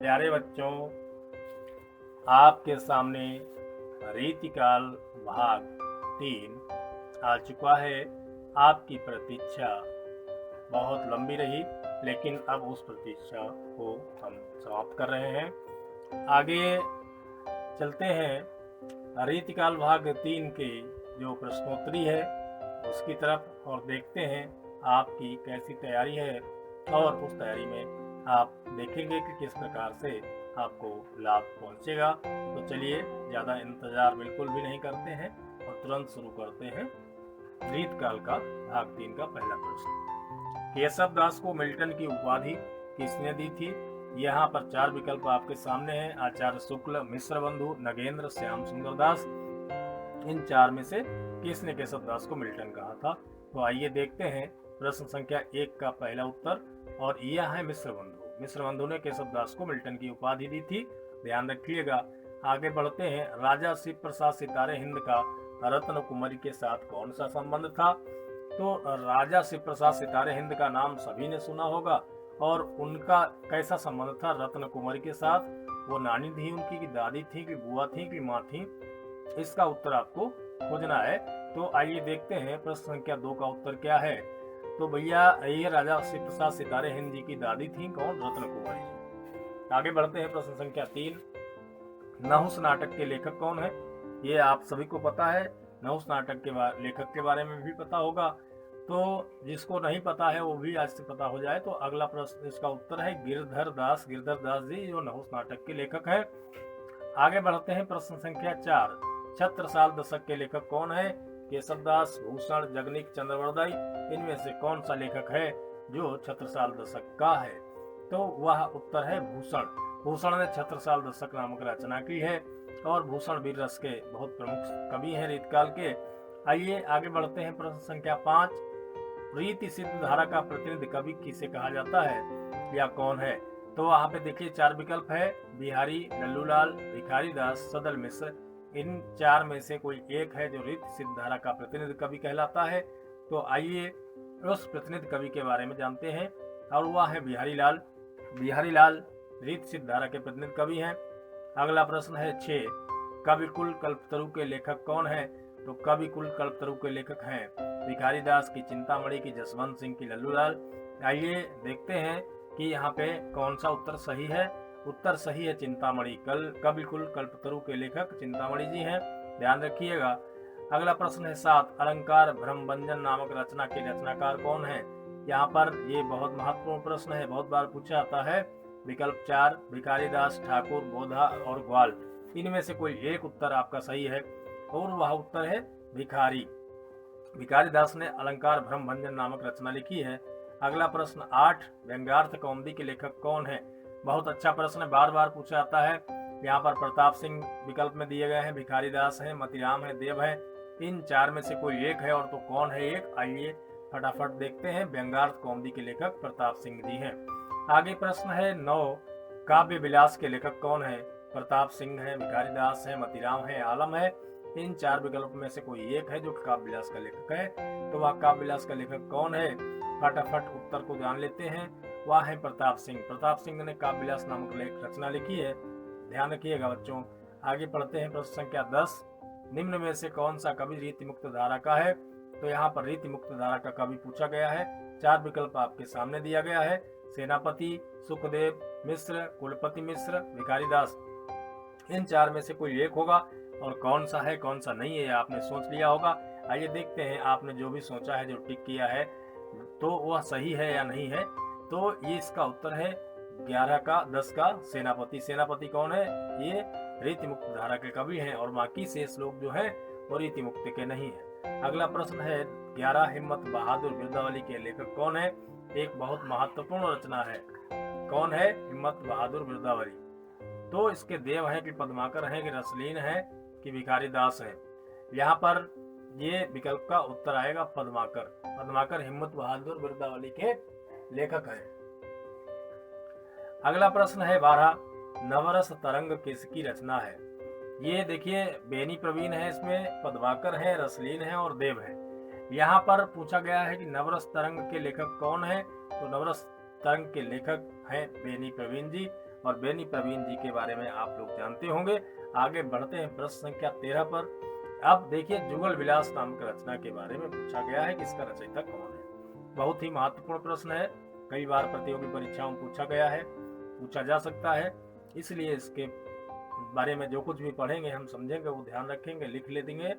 प्यारे बच्चों, आपके सामने रीतिकाल भाग 3 आ चुका है। आपकी प्रतीक्षा बहुत लंबी रही, लेकिन अब उस प्रतीक्षा को हम समाप्त कर रहे हैं। आगे चलते हैं रीतिकाल भाग 3 के जो प्रश्नोत्तरी है उसकी तरफ और देखते हैं आपकी कैसी तैयारी है, और उस तैयारी में आप देखेंगे कि किस प्रकार से आपको लाभ पहुंचेगा। तो चलिए ज़्यादा इंतज़ार बिल्कुल भी नहीं करते हैं और तुरंत शुरू करते हैं रीतकाल का भाग 3 का पहला प्रश्न। केशव दास को मिल्टन की उपाधि किसने दी थी? यहाँ पर 4 विकल्प आपके सामने हैं। आचार्य शुक्ल, मिश्र बंधु, नगेंद्र, श्याम सुंदर दास। इन 4 में से किसने केशव दास को मिल्टन कहा था? तो आइए देखते हैं प्रश्न संख्या 1 का पहला उत्तर, और यह है मिश्र बंधु। मिश्र बंधु ने केशव दास को मिल्टन की उपाधि दी थी, ध्यान रखिएगा। आगे बढ़ते हैं। राजा शिव प्रसाद सितारे हिंद का रत्न कुमारी के साथ कौन सा संबंध था? तो राजा शिव प्रसाद सितारे हिंद का नाम सभी ने सुना होगा, और उनका कैसा संबंध था रत्न कुमारी के साथ? वो नानी थी उनकी, कि दादी थी, कि बुआ थी, कि माँ थी? इसका उत्तर आपको खोजना है। तो आइए देखते हैं प्रश्न संख्या 2 का उत्तर क्या है। तो भैया ये राजा शिव प्रसाद सितारे हिंद जी की दादी थी कौन? रत्न कुमारी जी। आगे बढ़ते हैं प्रश्न संख्या 3। नहुस नाटक के लेखक कौन है? ये आप सभी को पता है। नहुस नाटक के लेखक के बारे में भी पता होगा, तो जिसको नहीं पता है वो भी आज से पता हो जाए। तो अगला प्रश्न, इसका उत्तर है गिरधर दास जी, जो नहुस नाटक के लेखक है। आगे बढ़ते हैं प्रश्न संख्या 4। छत्रसाल दशक के लेखक कौन है? केशव दास, भूषण, जगनीक, चंद्रवरदाई। इनमें से कौन सा लेखक है जो छत्रसाल दशक का है? तो वह उत्तर है भूषण। भूषण ने छत्रसाल दशक नामक रचना की है, और भूषण वीर रस के बहुत प्रमुख कवि हैं रीतकाल के। आइए आगे बढ़ते हैं प्रश्न संख्या 5। रीति सिद्ध धारा का प्रतिनिधि कवि किसे कहा जाता है या कौन है? तो वहां पे देखिए 4 विकल्प है। बिहारी, लल्लूलाल, भिखारी दास, सदल मिश्र। इन 4 में से कोई एक है जो रीति सिद्ध धारा का प्रतिनिधि कवि कहलाता है। तो आइए उस प्रतिनिधि कवि के बारे में जानते हैं, और वह है बिहारी लाल। बिहारी लाल रीति सिद्ध धारा के प्रतिनिधि कवि हैं। अगला प्रश्न है 6। कविकुल कल्पतरु के लेखक कौन है? तो कविकुल कल्पतरु के लेखक हैं भिखारी दास, की चिंतामणि, की जसवंत सिंह, की लल्लूलाल। आइए देखते हैं कि यहाँ पे कौन सा उत्तर सही है। उत्तर सही है चिंतामणि। कविकुल कल्पतरु के लेखक चिंतामणि जी हैं, ध्यान रखिएगा। अगला प्रश्न है 7। अलंकार भ्रमभंजन नामक रचना के रचनाकार कौन है? यहाँ पर ये बहुत महत्वपूर्ण प्रश्न है, बहुत बार पूछा जाता है। विकल्प 4 भिखारी दास, ठाकुर, बोधा और ग्वाल। इनमें से कोई एक उत्तर आपका सही है, और वह उत्तर है भिखारी। भिखारी दास ने अलंकार भ्रमभंजन नामक रचना लिखी है। अगला प्रश्न 8। व्यंग्यार्थ कौमुदी के लेखक कौन है? बहुत अच्छा प्रश्न है, बार बार पूछा जाता है। यहाँ पर प्रताप सिंह विकल्प में दिए गए हैं, भिखारी दास है, मतीराम है, देव है। इन 4 में से कोई एक है, और तो कौन है एक? आइए फटाफट देखते हैं। व्यंग्यार्थ कौमुदी के लेखक प्रताप सिंह जी हैं। आगे प्रश्न है 9। काव्य विलास के लेखक कौन है? प्रताप सिंह है, भिखारी दास है, मतीराम है, आलम है। इन 4 विकल्प में से कोई एक है जो काव्य विलास का लेखक है। तो वह काव्य विलास का लेखक कौन है? फटाफट उत्तर को जान लेते हैं। वह है प्रताप सिंह। प्रताप सिंह ने काव्य विलास नामक लेख रचना लिखी है, ध्यान रखिएगा बच्चों। आगे पढ़ते हैं प्रश्न संख्या 10। निम्न में से कौन सा कवि रीति मुक्त धारा का है? तो यहाँ पर रीति मुक्त धारा का कवि पूछा गया है। 4 विकल्प आपके सामने दिया गया है। सेनापति, सुखदेव, मिश्र, कुलपति मिश्र, भिखारी दास। इन 4 में से कोई एक होगा, और कौन सा है कौन सा नहीं है आपने सोच लिया होगा। आइए देखते हैं आपने जो भी सोचा है, जो टिक किया है, तो वह सही है या नहीं है। तो ये इसका उत्तर है 11 का 10 का सेनापति। सेनापति कौन है? ये रीति मुक्त धारा के कवि हैं, और बाकी शेष लोग जो हैं वो रीति मुक्त के नहीं है। अगला प्रश्न है 11। हिम्मत बहादुर बिरदावली के लेखक कौन है? एक बहुत महत्वपूर्ण रचना है। कौन है हिम्मत बहादुर बिरदावली? तो इसके देव हैं कि पद्माकर हैं, कि रसलीन है, कि भिखारी दास है? यहाँ पर ये विकल्प का उत्तर आएगा पद्माकर। पद्माकर हिम्मत बहादुर बिरदावली के लेखक हैं। अगला प्रश्न है 12। नवरस तरंग किसकी रचना है? ये देखिए बेनी प्रवीण है, इसमें पद्माकर है, रसलीन है और देव है। यहाँ पर पूछा गया है कि नवरस तरंग के लेखक कौन है? तो नवरस तरंग के लेखक हैं बेनी प्रवीण जी, और बेनी प्रवीण जी के बारे में आप लोग जानते होंगे। आगे बढ़ते हैं प्रश्न संख्या 13 पर। अब देखिए, जुगल विलास नामक रचना के बारे में पूछा गया है कि इसका रचयिता कौन है। बहुत ही महत्वपूर्ण प्रश्न है, कई बार प्रतियोगी परीक्षाओं में पूछा गया है, पूछा जा सकता है, इसलिए इसके बारे में जो कुछ भी पढ़ेंगे हम समझेंगे, वो ध्यान रखेंगे, लिख ले देंगे।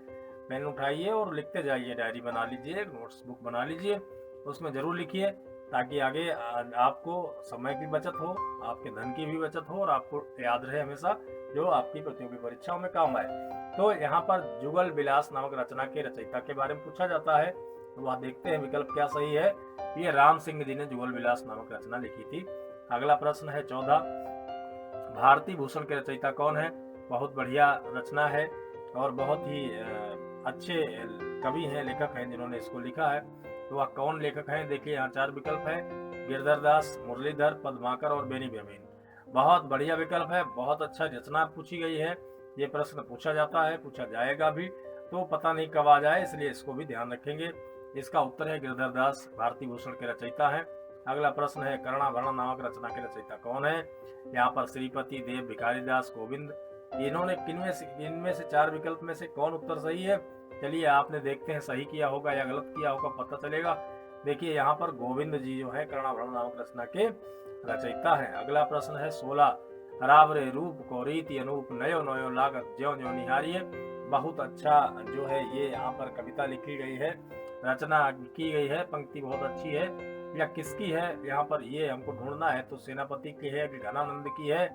पेन उठाइए और लिखते जाइए, डायरी बना लीजिए, नोट्स बुक बना लीजिए, उसमें जरूर लिखिए, ताकि आगे आपको समय की बचत हो, आपके धन की भी बचत हो और आपको याद रहे हमेशा, जो आपकी प्रतियोगी परीक्षाओं में काम आए। तो यहाँ पर जुगल विलास नामक रचना के रचयिता के बारे में पूछा जाता है, तो वह देखते हैं विकल्प क्या सही है। ये राम सिंह जी ने जुगल विलास नामक रचना लिखी थी। अगला प्रश्न है 14, भारती भूषण के रचयिता कौन है। बहुत बढ़िया रचना है और बहुत ही अच्छे कवि हैं, लेखक हैं जिन्होंने इसको लिखा है। तो वह कौन लेखक हैं, देखिए यहाँ 4 विकल्प है, गिरधर दास, मुरलीधर, पद्माकर और बेनी प्रवीण। बहुत बढ़िया विकल्प है, बहुत अच्छा रचना पूछी गई है। ये प्रश्न पूछा जाता है, पूछा जाएगा भी, तो पता नहीं कब आ जाए, इसलिए इसको भी ध्यान रखेंगे। इसका उत्तर है गिरधर दास, भारती भूषण के रचयिता है। अगला प्रश्न है, कर्णाभरण नामक रचना के रचयिता कौन है। यहाँ पर श्रीपति, देव, भिखारी दास, गोविंद, इन्होंने इनमें से 4 विकल्प में से कौन उत्तर सही है। चलिए आपने देखते हैं सही किया होगा या गलत किया होगा, पता चलेगा। देखिए यहाँ पर गोविंद जी जो है कर्णाभरण नामक रचना के रचयिता है। अगला प्रश्न है 16, रावरे रूप को रीति अनूप नयो नयो लागत ज्यो ज्यो निहारिये। बहुत अच्छा जो है ये यहाँ पर कविता लिखी गई है, रचना की गई है, पंक्ति बहुत अच्छी है। या किसकी है यहाँ पर ये हमको ढूंढना है, तो सेनापति की है कि घनानंद की है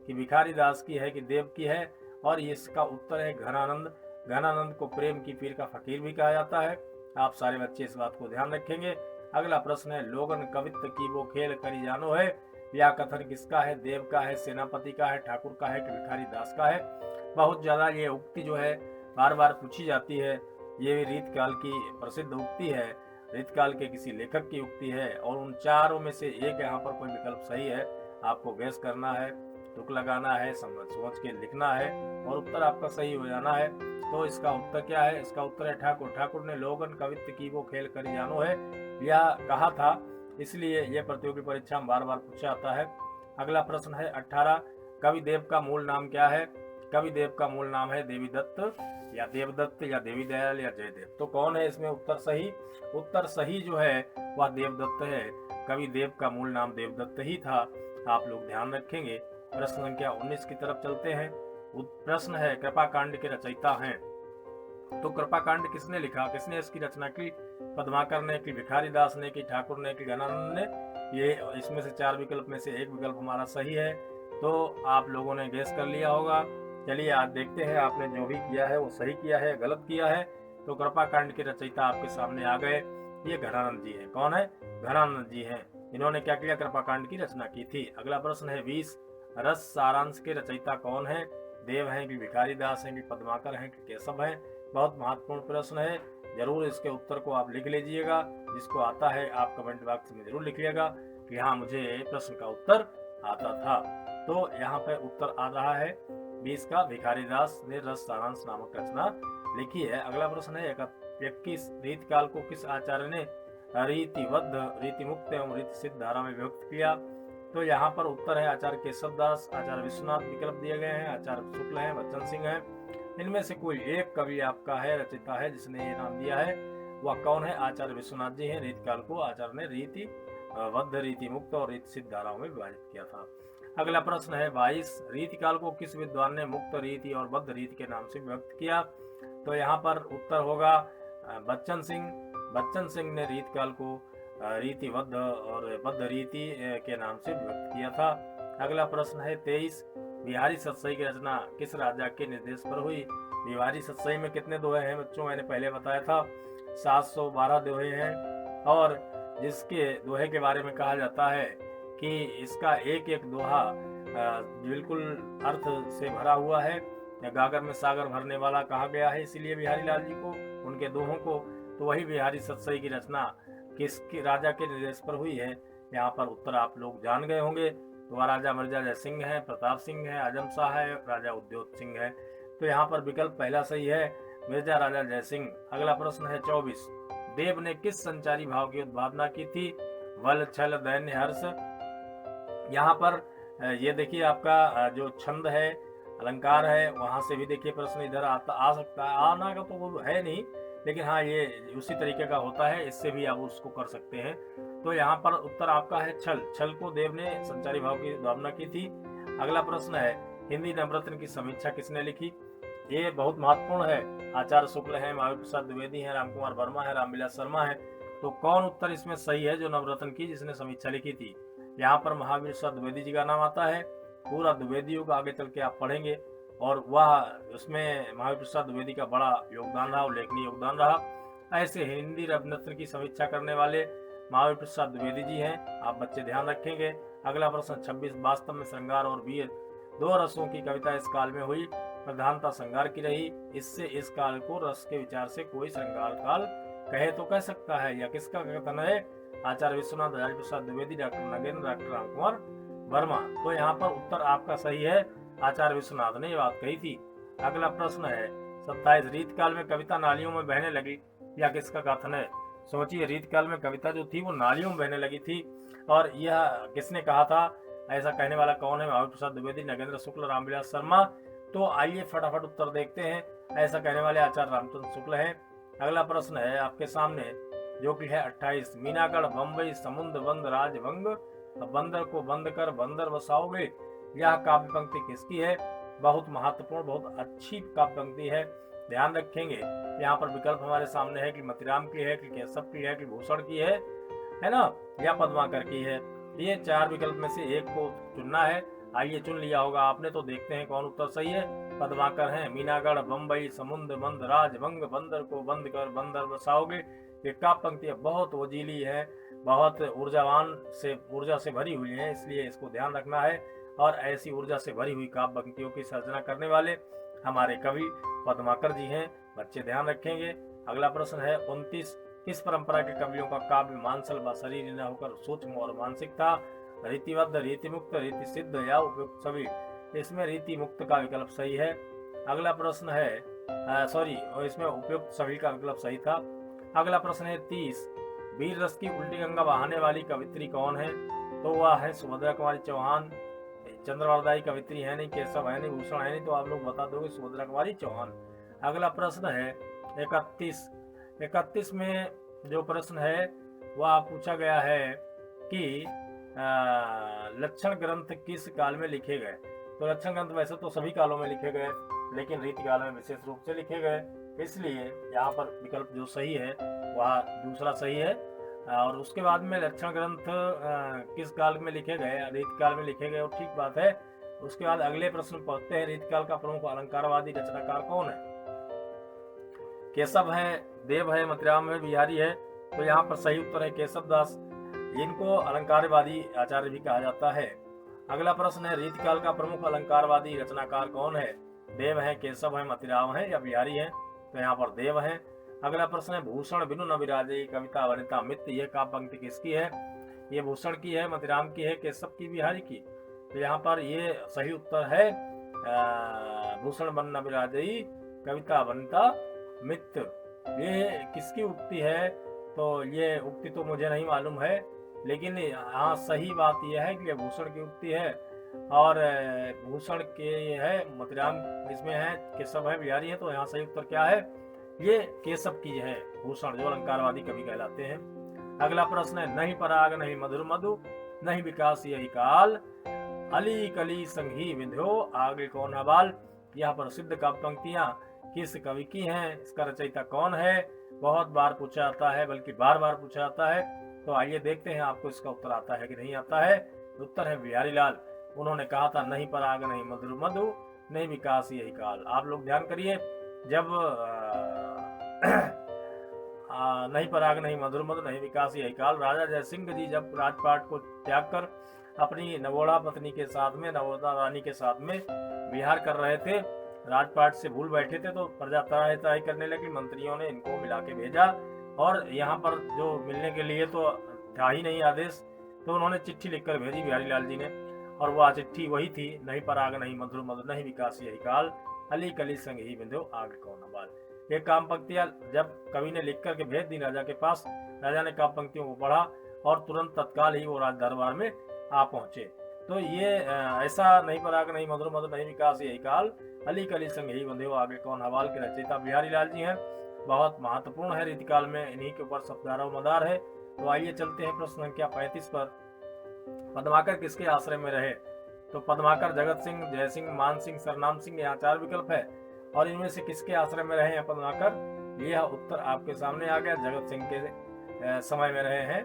कि भिखारी दास की है कि देव की है। और इसका उत्तर है घनानंद। घनानंद को प्रेम की पीर का फकीर भी कहा जाता है। आप सारे बच्चे इस बात को ध्यान रखेंगे। अगला प्रश्न है, लोगन कवित्व की वो खेल करी जानो है। यह कथन किसका है, देव का है, सेनापति का है, ठाकुर का है कि भिखारी दास का है। बहुत ज्यादा ये उक्ति जो है बार बार पूछी जाती है। ये रीत काल की प्रसिद्ध उक्ति है, रीत काल के किसी लेखक की उक्ति है, और उन चारों में से एक यहाँ पर कोई विकल्प सही है। आपको गैस करना है, तुक लगाना है, सोच के लिखना है और उत्तर आपका सही हो जाना है। तो इसका उत्तर क्या है, इसका उत्तर है ठाकुर। ठाकुर ने लोगन कवित्व की वो खेल करी जानो है यह कहा था, इसलिए यह प्रतियोगी परीक्षा में बार बार पूछा जाता है। अगला प्रश्न है 18, कवि देव का मूल नाम क्या है। कवि देव का मूल नाम है देवी दत्त या देवदत्त या देवी दयाल या जयदेव। तो कौन है इसमें उत्तर सही। उत्तर सही जो है वह देवदत्त है। कवि देव का मूल नाम देवदत्त ही था, आप लोग ध्यान रखेंगे। प्रश्न संख्या 19 की तरफ चलते हैं। प्रश्न है, कृपा कांड के रचयिता हैं। तो कृपा कांड किसने लिखा, किसने इसकी रचना की। पद्माकर ने की, भिखारी दास ने की, ठाकुर ने की, घनानंद ने। ये इसमें से 4 विकल्प में से एक विकल्प हमारा सही है। तो आप लोगों ने गेस कर लिया होगा। चलिए आज देखते हैं आपने जो भी किया है वो सही किया है गलत किया है। तो कृपा कांड के रचयिता आपके सामने आ गए, ये घनानंद जी है। कौन है, घनानंद जी हैं। इन्होंने क्या किया, कृपा कांड की रचना की थी। अगला प्रश्न है 20, रस सारांश के रचयिता कौन है। देव हैं कि भिखारी दास हैं कि पद्माकर हैं कि केशव हैं। बहुत महत्वपूर्ण प्रश्न है, जरूर इसके उत्तर को आप लिख लीजिएगा। जिसको आता है आप कमेंट बॉक्स में जरूर लिखिएगा कि हाँ मुझे प्रश्न का उत्तर आता था। तो यहाँ पे उत्तर आ रहा है 20 का, भिखारी दास ने रस सारांश नामक रचना लिखी है। अगला प्रश्न है 21, रीति काल को किस आचार्य ने रीतिबद्ध, रीति मुक्त एवं रीति सिद्ध धारा में विभक्त किया। तो यहाँ पर उत्तर है आचार्य केशव दास, आचार्य विश्वनाथ विकल्प दिए गए हैं, आचार्य शुक्ल हैं, बच्चन सिंह हैं। इनमें से कोई एक कवि आपका है, रचयिता है जिसने ये नाम दिया है, वह कौन है, आचार्य विश्वनाथ जी हैं। रीति काल को आचार्य ने रीति बद्ध, रीति मुक्त और रीति सिद्ध धाराओं में विभाजित किया था। अगला प्रश्न है 22, रीति काल को किस विद्वान ने मुक्त रीति और बद्ध रीति के नाम से विभक्त किया। तो यहाँ पर उत्तर होगा बच्चन सिंह। बच्चन सिंह ने रीति काल को रीतिबद्ध और बद्ध रीति के नाम से विभक्त किया था। अगला प्रश्न है 23, बिहारी सतसई की रचना किस राजा के निर्देश पर हुई। बिहारी सतसई में कितने दोहे हैं बच्चों, मैंने पहले बताया था 712 दोहे हैं, और जिसके दोहे के बारे में कहा जाता है कि इसका एक एक दोहा बिल्कुल अर्थ से भरा हुआ है, गागर में सागर भरने वाला कहा गया है, इसीलिए बिहारी लाल जी को, उनके दोहों को। तो वही बिहारी सतसई की रचना किसके राजा के निर्देश पर हुई है। यहाँ पर उत्तर आप लोग जान गए होंगे। तो वह राजा मिर्जा जय सिंह है, प्रताप सिंह है, आजम शाह है, राजा उद्योग सिंह है। तो यहाँ पर विकल्प पहला सही है, मिर्जा राजा जय सिंह। अगला प्रश्न है 24, देव ने किस संचारी भाव की उद्भावना की थी। वल छल दैन्य हर्ष। यहाँ पर ये देखिए आपका जो छंद है, अलंकार है, वहां से भी देखिए प्रश्न इधर आता आ सकता है। आना का तो वो है नहीं, लेकिन हाँ ये उसी तरीके का होता है, इससे भी आप उसको कर सकते हैं। तो यहाँ पर उत्तर आपका है छल। छल को देव ने संचारी भाव की भावना की थी। अगला प्रश्न है, हिंदी नवरत्न की समीक्षा किसने लिखी? ये बहुत महत्वपूर्ण है। आचार्य शुक्ल है, महावीर प्रसाद द्विवेदी है, राम कुमार वर्मा है, रामविलास शर्मा है। तो कौन उत्तर इसमें सही है जो नवरत्न की जिसने समीक्षा लिखी थी? यहाँ पर महावीर प्रसाद द्विवेदी जी का नाम आता है। पूरा द्विवेदी युग आगे चल के आप पढ़ेंगे, और वह उसमें महावीर प्रसाद द्विवेदी का बड़ा योगदान रहा, उल्लेखनीय योगदान रहा। ऐसे हिंदी रत्न की समीक्षा करने वाले महावीर प्रसाद द्विवेदी जी हैं, आप बच्चे ध्यान रखेंगे। अगला प्रश्न 26, वास्तव में श्रृंगार और वीर दो रसों की कविता इस काल में हुई, प्रधानता श्रृंगार की रही। इससे इस काल को रस के विचार से कोई श्रृंगार काल कहे तो कह सकता है। यह किसका कथन है? आचार्य विश्वनाथ, राजेंद्र प्रसाद द्विवेदी, डॉक्टर नगेंद्र, डॉक्टर राम कुमार वर्मा। तो यहाँ पर उत्तर आपका सही है, आचार्य विश्वनाथ ने ये बात कही थी। अगला प्रश्न है 27, रीतकाल में कविता नालियों में बहने लगी, यह किसका कथन है? सोचिए, रीतकाल में कविता जो थी वो नालियों में बहने लगी थी, और यह किसने कहा था? ऐसा कहने वाला कौन है? महावीर प्रसाद द्विवेदी, नगेंद्र शुक्ल, रामविलास शर्मा। तो आइए फटाफट उत्तर देखते हैं। ऐसा कहने वाले आचार्य रामचंद्र शुक्ल हैं। अगला प्रश्न है आपके सामने, जो कि है 28, मीनागढ़ बम्बई समुद्र बंद राजभंग, बंदर को बंद कर बंदर बसाओगे, यह काव्य पंक्ति किसकी है? बहुत महत्वपूर्ण, बहुत अच्छी काव्य पंक्ति है, ध्यान रखेंगे। यहाँ पर विकल्प हमारे सामने है कि मतिराम की है, कि केशव की है, कि भूषण की है ना, या पद्माकर की है। ये चार विकल्प में से एक को चुनना है। आइए, चुन लिया होगा आपने, तो देखते हैं कौन उत्तर सही है। पद्माकर है। मीनागढ़ बम्बई समुद्र बंद राजभंग, बंदर को बंद कर बंदर बसाओगे, ये काव्य पंक्ति बहुत वजीली है, बहुत ऊर्जा से भरी हुई है, इसलिए इसको ध्यान रखना है। और ऐसी ऊर्जा से भरी हुई काव्य पंक्तियों की सर्जना करने वाले हमारे कवि पद्माकर जी हैं, बच्चे ध्यान रखेंगे। अगला प्रश्न है 29, किस परंपरा के कवियों का काव्य मानसल व शरीर न होकर सूक्ष्म और मानसिक था? रीतिबद्ध, रीति मुक्त, रीति सिद्ध या उपयुक्त सभी? इसमें रीति मुक्त का विकल्प सही है। अगला प्रश्न है इसमें उपयुक्त सभी का विकल्प सही था। अगला प्रश्न है 30, वीर रस की उल्टी गंगा बहाने वाली कवित्री कौन है? तो वह है सुभद्रा कुमारी चौहान। चंद्रवरदायी कवित्री है नहीं, केशव है नहीं, भूषण है नहीं, तो आप लोग बता दोगे सुभद्रा कुमारी चौहान। अगला प्रश्न है 31 में जो प्रश्न है वह पूछा गया है कि लक्षण ग्रंथ किस काल में लिखे गए? तो लक्षण ग्रंथ वैसे तो सभी कालों में लिखे गए, लेकिन रीति काल में विशेष रूप से लिखे गए, इसलिए यहाँ पर विकल्प जो सही है वह दूसरा सही है। और उसके बाद में लक्षण ग्रंथ किस काल में लिखे गए? रीति काल में लिखे गए, और ठीक बात है। उसके बाद अगले प्रश्न पढ़ते हैं, रीति काल का प्रमुख अलंकारवादी रचनाकार कौन है? केशव है, देव है, मतिराम है, बिहारी है। तो यहाँ पर सही उत्तर है केशव दास। इनको अलंकारवादी आचार्य भी कहा जाता है। अगला प्रश्न है, रीतिकाल का प्रमुख अलंकारवादी रचनाकार कौन है? देव है, केशव है, मतिराम है या बिहारी है? तो यहाँ पर देव है। अगला प्रश्न है, भूषण बिनु न विराजे कविता वनिता मित्र, यह काव्य पंक्ति किसकी है? ये भूषण की है, मतिराम की है, केशव की, बिहारी की? तो यहाँ पर ये सही उत्तर है भूषण बन न विराजे कविता वनिता मित्र। ये किसकी उक्ति है? तो ये उक्ति तो मुझे नहीं मालूम है, लेकिन हाँ सही बात यह है कि भूषण की उक्ति है, और भूषण के है, मतिराम इसमें है, केशव है, बिहारी है। तो यहाँ सही उत्तर क्या है? ये केशव की है, भूषण, जो अलंकारवादी कवि कहलाते हैं। अगला प्रश्न है, नहीं पराग नहीं मधुर मधु, नहीं विकास यही काल, अली कली संगी विंध्यो आगे कौन हवाल। यह प्रसिद्ध काव्य पंक्तियां किस कवि की हैं? इसका रचयिता कौन है? बहुत बार पूछा जाता है, बल्कि बार बार पूछा जाता है। तो आइए देखते हैं आपको इसका उत्तर आता है कि नहीं आता है। उत्तर है बिहारी लाल। उन्होंने कहा था, नहीं पराग नहीं मधुर मधु, नहीं विकास यही काल। आप लोग ध्यान करिए, जब नहीं पराग नहीं मधुर मधु नहीं विकास यही काल, राजा जयसिंह जी जब राजपाट को त्याग कर अपनी नवोड़ा पत्नी के साथ में, नवोदा रानी के साथ में विहार कर रहे थे, राजपाट से भूल बैठे थे, तो प्रजा तराई करने लगी। मंत्रियों ने इनको मिला के भेजा, और यहाँ पर जो मिलने के लिए तो था ही नहीं आदेश, तो उन्होंने चिट्ठी लिखकर भेजी बिहारी लाल जी ने, और वह चिट्ठी वही थी, नहीं पराग नहीं मधुर मधु नहीं विकास यही काल, अली कली संग ही बिंदु आगे कौन हवाल। ये काम पंक्तियां जब कवि ने लिख करके भेज दी राजा के पास, राजा ने काम पंक्तियों को पढ़ा और तुरंत तत्काल ही वो राज दरबार में आ पहुंचे। तो ये ऐसा नहीं पराग नहीं मधुर मधुर नहीं विकास यही काल, अली कली संग यही बंधे हो आगे कौन हवाल के रचयिता बिहारी लाल जी हैं। बहुत महत्वपूर्ण है रीतिकाल में, इन्हीं के ऊपर सब दारोमदार है। तो आइए चलते हैं प्रश्न संख्या 35 पर। पद्माकर किसके आश्रय में रहे? तो पद्माकर जगत सिंह, जय सिंह, मान सिंह, सरनाम सिंह, यहाँ 4 विकल्प है। और इनमें से किसके आश्रय में रहे हैं पद्माकर? यह उत्तर आपके सामने आ गया, जगत सिंह के समय में रहे हैं,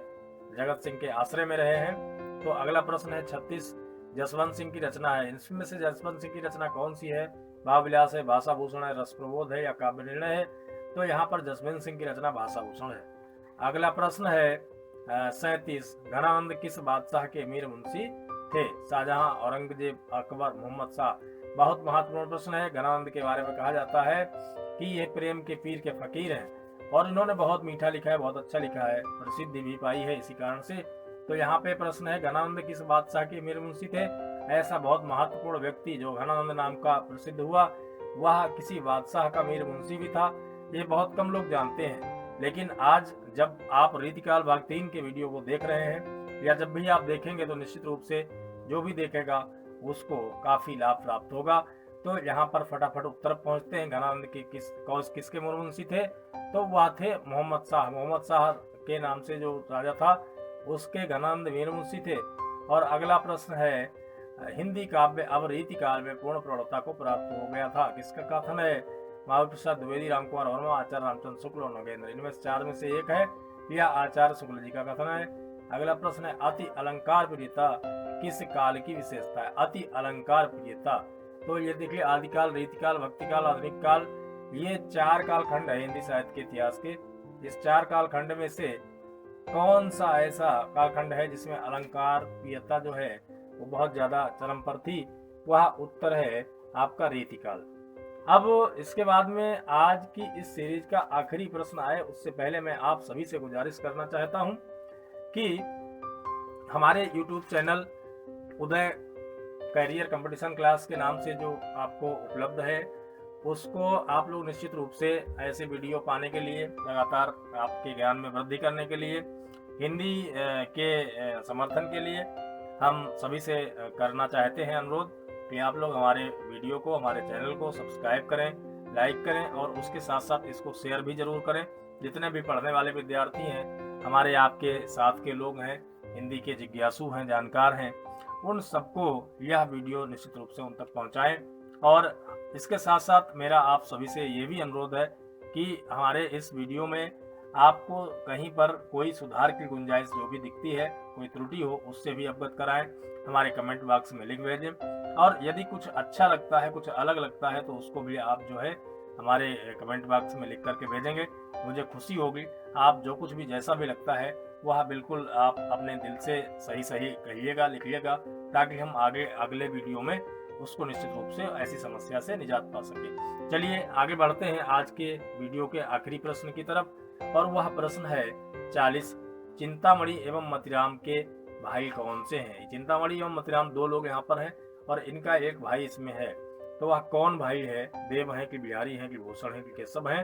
जगत सिंह के आश्रय में रहे हैं। तो अगला प्रश्न है 36, जसवंत सिंह की रचना है, इसमें से जसवंत सिंह की रचना कौन सी है? भाव विलास है, भाषा भूषण है, रस प्रबोध है या काव्य निर्णय है? तो यहाँ पर जसवंत सिंह की रचना भाषा भूषण है। अगला प्रश्न है 37, घनानंद किस बादशाह के मीर मुंशी थे? शाहजहां, औरंगजेब, अकबर, मोहम्मद शाह। बहुत महत्वपूर्ण प्रश्न है। घनानंद के बारे में कहा जाता है कि ये प्रेम के पीर के फकीर हैं और इन्होंने बहुत मीठा लिखा है, बहुत अच्छा लिखा है, प्रसिद्धि भी पाई है इसी कारण से। तो यहाँ पे प्रश्न है घनानंद किस बादशाह के मीर मुंशी थे? ऐसा बहुत महत्वपूर्ण व्यक्ति जो घनानंद नाम का प्रसिद्ध हुआ, वह किसी बादशाह का मीर मुंशी भी था। ये बहुत कम लोग जानते हैं, लेकिन आज जब आप रीतिकाल भाग 3 के वीडियो को देख रहे हैं या जब भी आप देखेंगे तो निश्चित रूप से जो भी देखेगा उसको काफी लाभ प्राप्त होगा। तो यहाँ पर फटाफट उत्तर पहुंचते हैं। घनानंद के किसके मीर मुंशी थे? तो वह थे मोहम्मद शाह। मोहम्मद शाह के नाम से जो राजा था उसके घनानंद मीर मुंशी थे। और अगला प्रश्न है, हिंदी काव्य अब रीतिकाल में पूर्ण प्रौढ़ता को प्राप्त हो गया था, किसका कथन है? महावीर प्रसाद द्विवेदी, रामकुमार वर्मा, आचार्य रामचंद्र शुक्ल और नगेंद्र। इनमें से 4 में से एक है, यह आचार्य शुक्ल जी का कथन है। अगला प्रश्न है, अति अलंकार प्रियता किस काल की विशेषता है? अति अलंकार प्रियता, तो ये देखिए आदिकाल, रीतिकाल, भक्तिकाल, आधुनिक काल, ये 4 कालखंड है हिंदी साहित्य के इतिहास के। इस 4 कालखंड में से कौन सा ऐसा कालखंड है जिसमें अलंकार प्रियता जो है वो बहुत ज्यादा चरम पर थी? वह उत्तर है आपका रीतिकाल। अब इसके बाद में आज की इस सीरीज का आखिरी प्रश्न आए उससे पहले मैं आप सभी से गुजारिश करना चाहता हूं कि हमारे YouTube चैनल उदय करियर कंपटीशन क्लास के नाम से जो आपको उपलब्ध है, उसको आप लोग निश्चित रूप से ऐसे वीडियो पाने के लिए, लगातार आपके ज्ञान में वृद्धि करने के लिए, हिंदी के समर्थन के लिए हम सभी से करना चाहते हैं अनुरोध कि आप लोग हमारे वीडियो को, हमारे चैनल को सब्सक्राइब करें, लाइक करें और उसके साथ साथ इसको शेयर भी जरूर करें। जितने भी पढ़ने वाले विद्यार्थी हैं, हमारे आपके साथ के लोग हैं, हिंदी के जिज्ञासु हैं, जानकार हैं, उन सबको यह वीडियो निश्चित रूप से उन तक पहुंचाएं। और इसके साथ साथ मेरा आप सभी से ये भी अनुरोध है कि हमारे इस वीडियो में आपको कहीं पर कोई सुधार की गुंजाइश जो भी दिखती है, कोई त्रुटि हो, उससे भी अवगत कराएं, हमारे कमेंट बॉक्स में लिख भेजें। और यदि कुछ अच्छा लगता है, कुछ अलग लगता है, तो उसको भी आप जो है हमारे कमेंट बॉक्स में लिख करके भेजेंगे, मुझे खुशी होगी। आप जो कुछ भी जैसा भी लगता है वह बिल्कुल आप अपने दिल से सही सही कहिएगा, लिखिएगा, ताकि हम आगे अगले वीडियो में उसको निश्चित रूप से ऐसी समस्या से निजात पा सके। चलिए आगे बढ़ते हैं आज के वीडियो के आखिरी प्रश्न की तरफ, और वह प्रश्न है 40, चिंतामणि एवं मतिराम के भाई कौन से हैं? चिंतामणि एवं मतिराम 2 लोग यहाँ पर हैं और इनका एक भाई इसमें है। तो वह कौन भाई है? देव है कि बिहारी है कि भूषण है कि केशव है?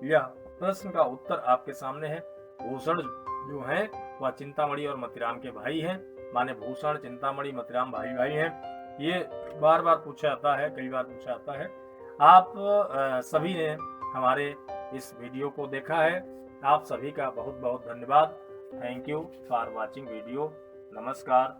यह प्रश्न का उत्तर आपके सामने है। भूषण जो है वह चिंतामणि और मतिराम के भाई हैं, माने भूषण, चिंतामणि, मतिराम भाई भाई हैं। ये बार बार पूछा जाता है, कई बार पूछा जाता है। आप सभी ने हमारे इस वीडियो को देखा है, आप सभी का बहुत बहुत धन्यवाद। Thank you for watching video. नमस्कार।